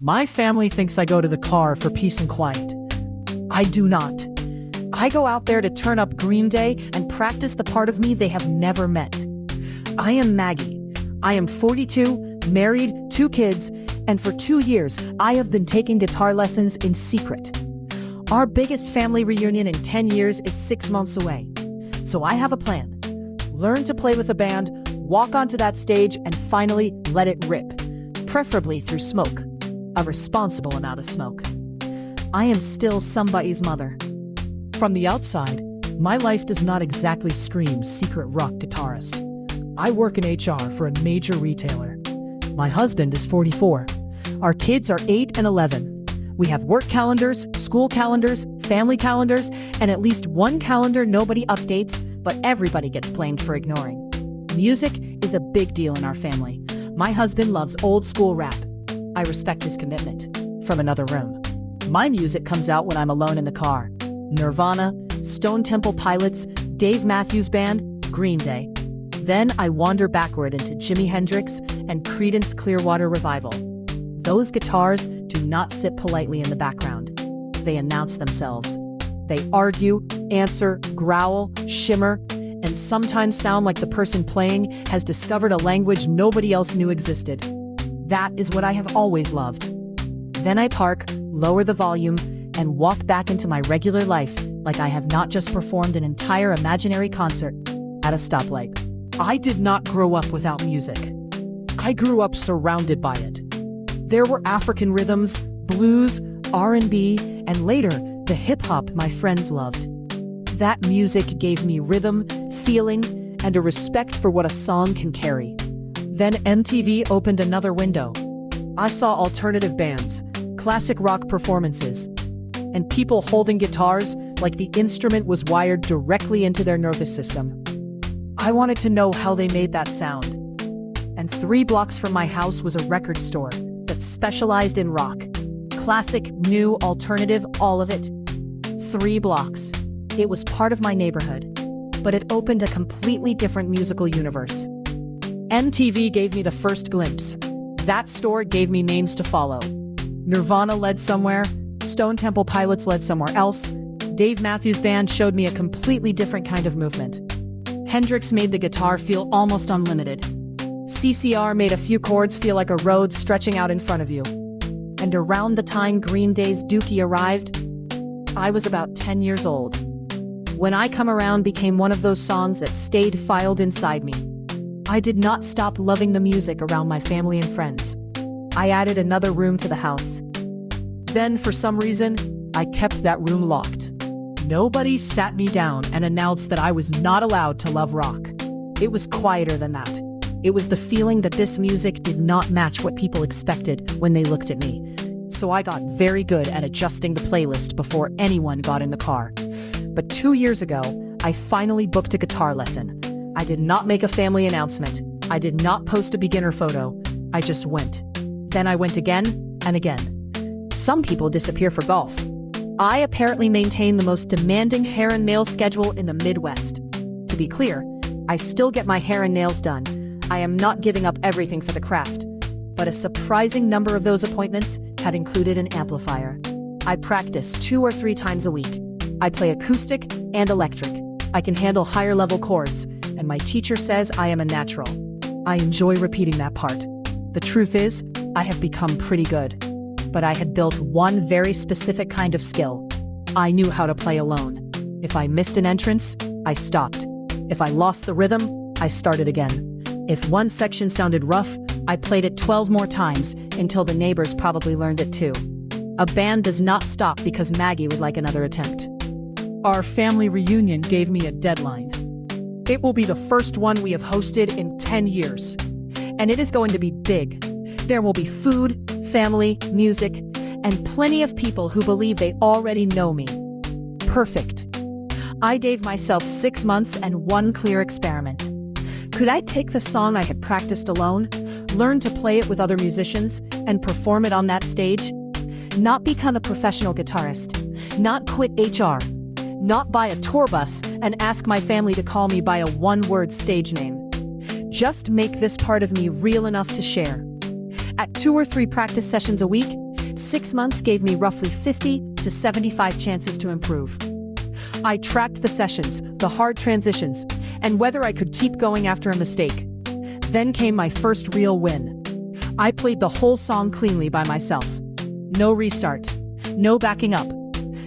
My family thinks I go to the car for peace and quiet. I do not. I go out there to turn up Green Day and practice the part of me they have never met. I am Maggie. I am 42, married, 2 kids, and for 2 years, I have been taking guitar lessons in secret. Our biggest family reunion in 10 years is 6 months away. So I have a plan. Learn to play with a band, walk onto that stage, and finally let it rip. Preferably through smoke. A responsible amount of smoke. I am still somebody's mother. From the outside, my life does not exactly scream secret rock guitarist. I work in HR for a major retailer. My husband is 44. Our kids are 8 and 11. We have work calendars, school calendars, family calendars, and at least one calendar nobody updates, but everybody gets blamed for ignoring. Music is a big deal in our family. My husband loves old school rap. I respect his commitment. From another room. My music comes out when I'm alone in the car. Nirvana, Stone Temple Pilots, Dave Matthews Band, Green Day. Then I wander backward into Jimi Hendrix and Creedence Clearwater Revival. Those guitars do not sit politely in the background. They announce themselves. They argue, answer, growl, shimmer, and sometimes sound like the person playing has discovered a language nobody else knew existed. That is what I have always loved. Then I park, lower the volume, and walk back into my regular life like I have not just performed an entire imaginary concert at a stoplight. I did not grow up without music. I grew up surrounded by it. There were African rhythms, blues, R&B, and later, the hip-hop my friends loved. That music gave me rhythm, feeling, and a respect for what a song can carry. Then MTV opened another window. I saw alternative bands, classic rock performances, and people holding guitars like the instrument was wired directly into their nervous system. I wanted to know how they made that sound. And 3 blocks from my house was a record store that specialized in rock. Classic, new, alternative, all of it. 3 blocks. It was part of my neighborhood, but it opened a completely different musical universe. MTV gave me the first glimpse. That store gave me names to follow. Nirvana led somewhere, Stone Temple Pilots led somewhere else. Dave Matthews Band showed me a completely different kind of movement. Hendrix made the guitar feel almost unlimited. CCR made a few chords feel like a road stretching out in front of you. And around the time Green Day's Dookie arrived, I was about 10 years old. When I Come Around became one of those songs that stayed filed inside me. I did not stop loving the music around my family and friends. I added another room to the house. Then, for some reason, I kept that room locked. Nobody sat me down and announced that I was not allowed to love rock. It was quieter than that. It was the feeling that this music did not match what people expected when they looked at me. So I got very good at adjusting the playlist before anyone got in the car. But 2 years ago, I finally booked a guitar lesson. I did not make a family announcement. I did not post a beginner photo. I just went. Then I went again and again. Some people disappear for golf. I apparently maintain the most demanding hair and nail schedule in the Midwest. To be clear, I still get my hair and nails done. I am not giving up everything for the craft. But a surprising number of those appointments had included an amplifier. I practice 2 or 3 times a week. I play acoustic and electric. I can handle higher level chords, and my teacher says I am a natural. I enjoy repeating that part. The truth is, I have become pretty good. But I had built one very specific kind of skill. I knew how to play alone. If I missed an entrance, I stopped. If I lost the rhythm, I started again. If one section sounded rough, I played it 12 more times until the neighbors probably learned it too. A band does not stop because Maggie would like another attempt. Our family reunion gave me a deadline. It will be the first one we have hosted in 10 years. And it is going to be big. There will be food, family, music, and plenty of people who believe they already know me. Perfect. I gave myself 6 months and one clear experiment. Could I take the song I had practiced alone, learn to play it with other musicians, and perform it on that stage? Not become a professional guitarist, not quit HR, not buy a tour bus and ask my family to call me by a one-word stage name. Just make this part of me real enough to share. At 2 or 3 practice sessions a week, 6 months gave me roughly 50 to 75 chances to improve. I tracked the sessions, the hard transitions, and whether I could keep going after a mistake. Then came my first real win. I played the whole song cleanly by myself. No restart, no backing up,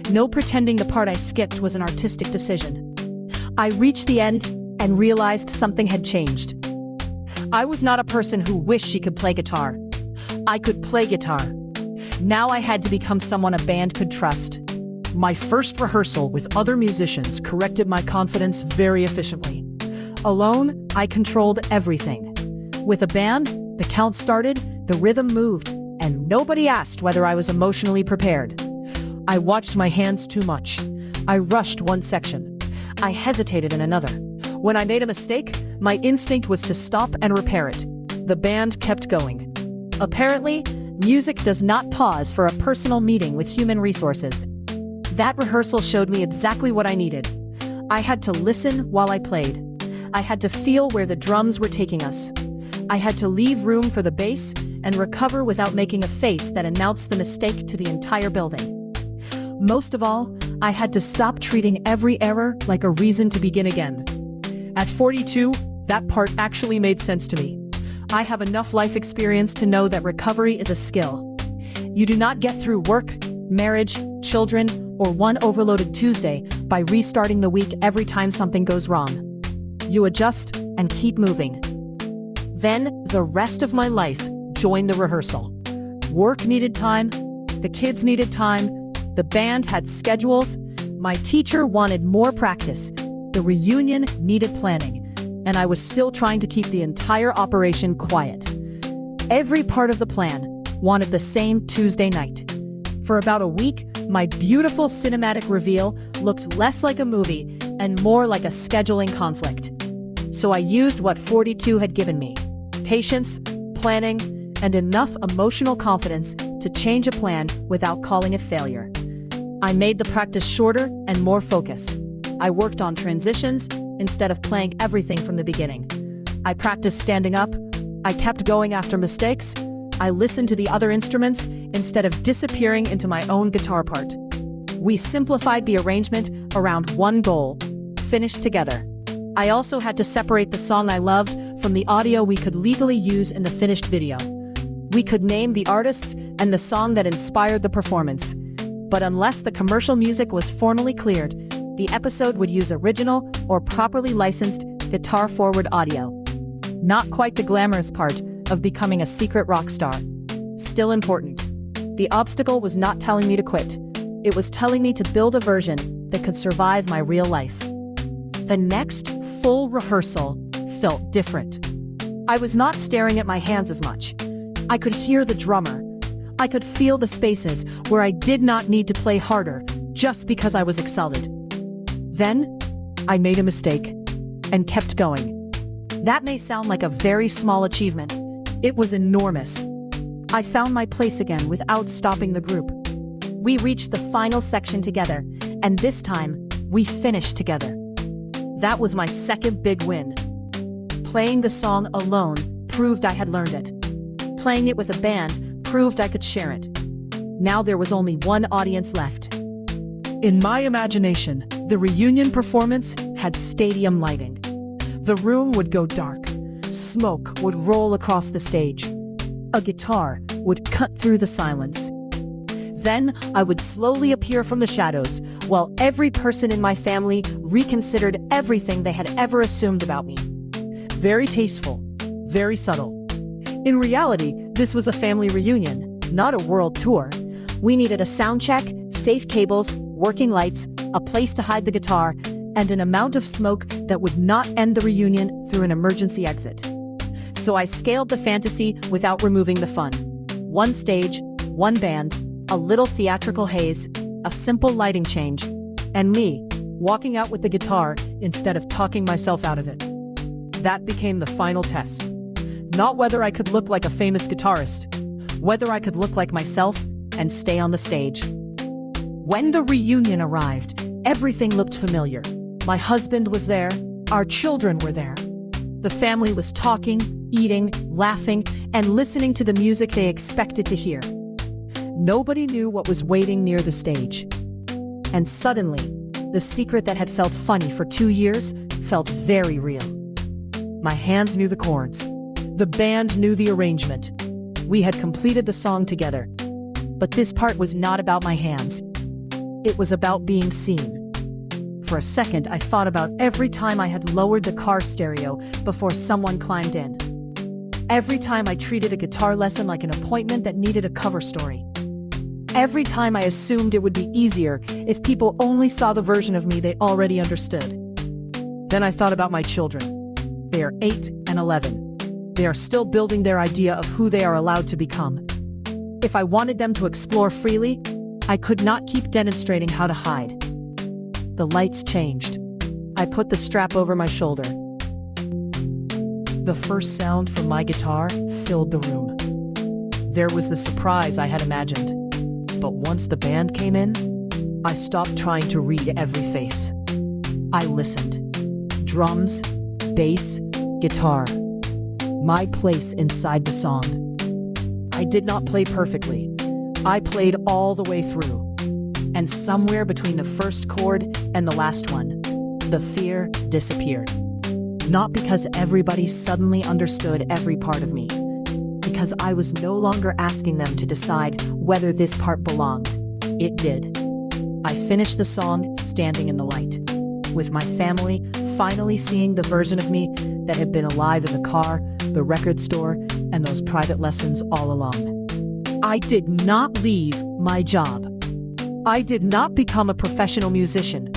no pretending the part I skipped was an artistic decision. I reached the end and realized something had changed. I was not a person who wished she could play guitar. I could play guitar. Now I had to become someone a band could trust. My first rehearsal with other musicians corrected my confidence very efficiently. Alone, I controlled everything. With a band, the count started, the rhythm moved, and nobody asked whether I was emotionally prepared. I watched my hands too much. I rushed one section. I hesitated in another. When I made a mistake, my instinct was to stop and repair it. The band kept going. Apparently, music does not pause for a personal meeting with human resources. That rehearsal showed me exactly what I needed. I had to listen while I played. I had to feel where the drums were taking us. I had to leave room for the bass and recover without making a face that announced the mistake to the entire building. Most of all, I had to stop treating every error like a reason to begin again. At 42, that part actually made sense to me. I have enough life experience to know that recovery is a skill. You do not get through work, marriage, children, or one overloaded Tuesday by restarting the week every time something goes wrong. You adjust and keep moving. Then, the rest of my life joined the rehearsal. Work needed time, the kids needed time, the band had schedules, my teacher wanted more practice, the reunion needed planning, and I was still trying to keep the entire operation quiet. Every part of the plan wanted the same Tuesday night. For about a week, my beautiful cinematic reveal looked less like a movie and more like a scheduling conflict. So I used what 42 had given me: patience, planning, and enough emotional confidence to change a plan without calling it failure. I made the practice shorter and more focused. I worked on transitions instead of playing everything from the beginning. I practiced standing up. I kept going after mistakes. I listened to the other instruments instead of disappearing into my own guitar part. We simplified the arrangement around one goal: finish together. I also had to separate the song I loved from the audio we could legally use in the finished video. We could name the artists and the song that inspired the performance. But unless the commercial music was formally cleared, the episode would use original or properly licensed guitar-forward audio. Not quite the glamorous part of becoming a secret rock star. Still important. The obstacle was not telling me to quit. It was telling me to build a version that could survive my real life. The next full rehearsal felt different. I was not staring at my hands as much. I could hear the drummer. I could feel the spaces where I did not need to play harder just because I was excited. Then, I made a mistake and kept going. That may sound like a very small achievement. It was enormous. I found my place again without stopping the group. We reached the final section together, and this time, we finished together. That was my second big win. Playing the song alone proved I had learned it. Playing it with a band proved I could share it. Now there was only one audience left. In my imagination, the reunion performance had stadium lighting. The room would go dark. Smoke would roll across the stage. A guitar would cut through the silence. Then I would slowly appear from the shadows, while every person in my family reconsidered everything they had ever assumed about me. Very tasteful, very subtle. In reality, this was a family reunion, not a world tour. We needed a sound check, safe cables, working lights, a place to hide the guitar, and an amount of smoke that would not end the reunion through an emergency exit. So I scaled the fantasy without removing the fun. One stage, one band, a little theatrical haze, a simple lighting change, and me, walking out with the guitar instead of talking myself out of it. That became the final test. Not whether I could look like a famous guitarist, whether I could look like myself and stay on the stage. When the reunion arrived, everything looked familiar. My husband was there, our children were there. The family was talking, eating, laughing, and listening to the music they expected to hear. Nobody knew what was waiting near the stage. And suddenly, the secret that had felt funny for 2 years felt very real. My hands knew the chords. The band knew the arrangement. We had completed the song together. But this part was not about my hands. It was about being seen. For a second, I thought about every time I had lowered the car stereo before someone climbed in. Every time I treated a guitar lesson like an appointment that needed a cover story. Every time I assumed it would be easier if people only saw the version of me they already understood. Then I thought about my children. They are 8 and 11. They are still building their idea of who they are allowed to become. If I wanted them to explore freely, I could not keep demonstrating how to hide. The lights changed. I put the strap over my shoulder. The first sound from my guitar filled the room. There was the surprise I had imagined. But once the band came in, I stopped trying to read every face. I listened. Drums, bass, guitar. My place inside the song. I did not play perfectly. I played all the way through. And somewhere between the first chord and the last one, the fear disappeared. Not because everybody suddenly understood every part of me. Because I was no longer asking them to decide whether this part belonged. It did. I finished the song standing in the light, with my family finally seeing the version of me that had been alive in the car, the record store, and those private lessons all along. I did not leave my job. I did not become a professional musician.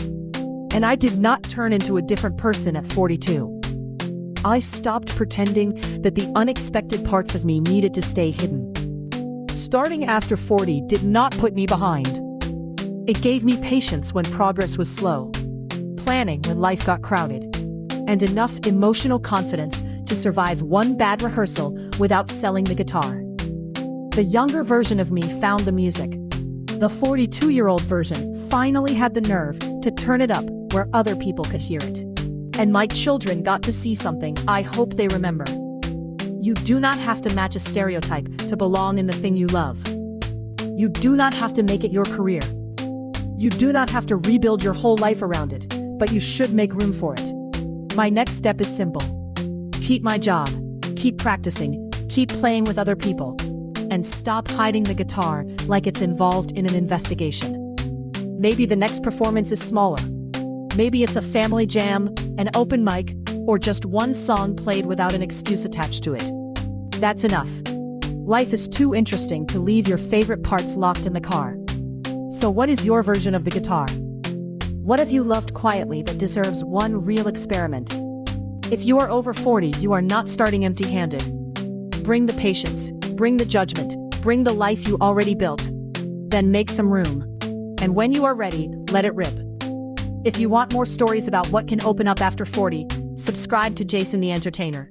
And I did not turn into a different person at 42. I stopped pretending that the unexpected parts of me needed to stay hidden. Starting after 40 did not put me behind. It gave me patience when progress was slow, planning when life got crowded, and enough emotional confidence to survive one bad rehearsal without selling the guitar. The younger version of me found the music. The 42-year-old version finally had the nerve to turn it up where other people could hear it. And my children got to see something I hope they remember. You do not have to match a stereotype to belong in the thing you love. You do not have to make it your career. You do not have to rebuild your whole life around it, but you should make room for it. My next step is simple. Keep my job, keep practicing, keep playing with other people, and stop hiding the guitar like it's involved in an investigation. Maybe the next performance is smaller. Maybe it's a family jam, an open mic, or just one song played without an excuse attached to it. That's enough. Life is too interesting to leave your favorite parts locked in the car. So what is your version of the guitar? What have you loved quietly that deserves one real experiment? If you are over 40, you are not starting empty-handed. Bring the patience, bring the judgment, bring the life you already built. Then make some room. And when you are ready, let it rip. If you want more stories about what can open up after 40, subscribe to Jason the Entertainer.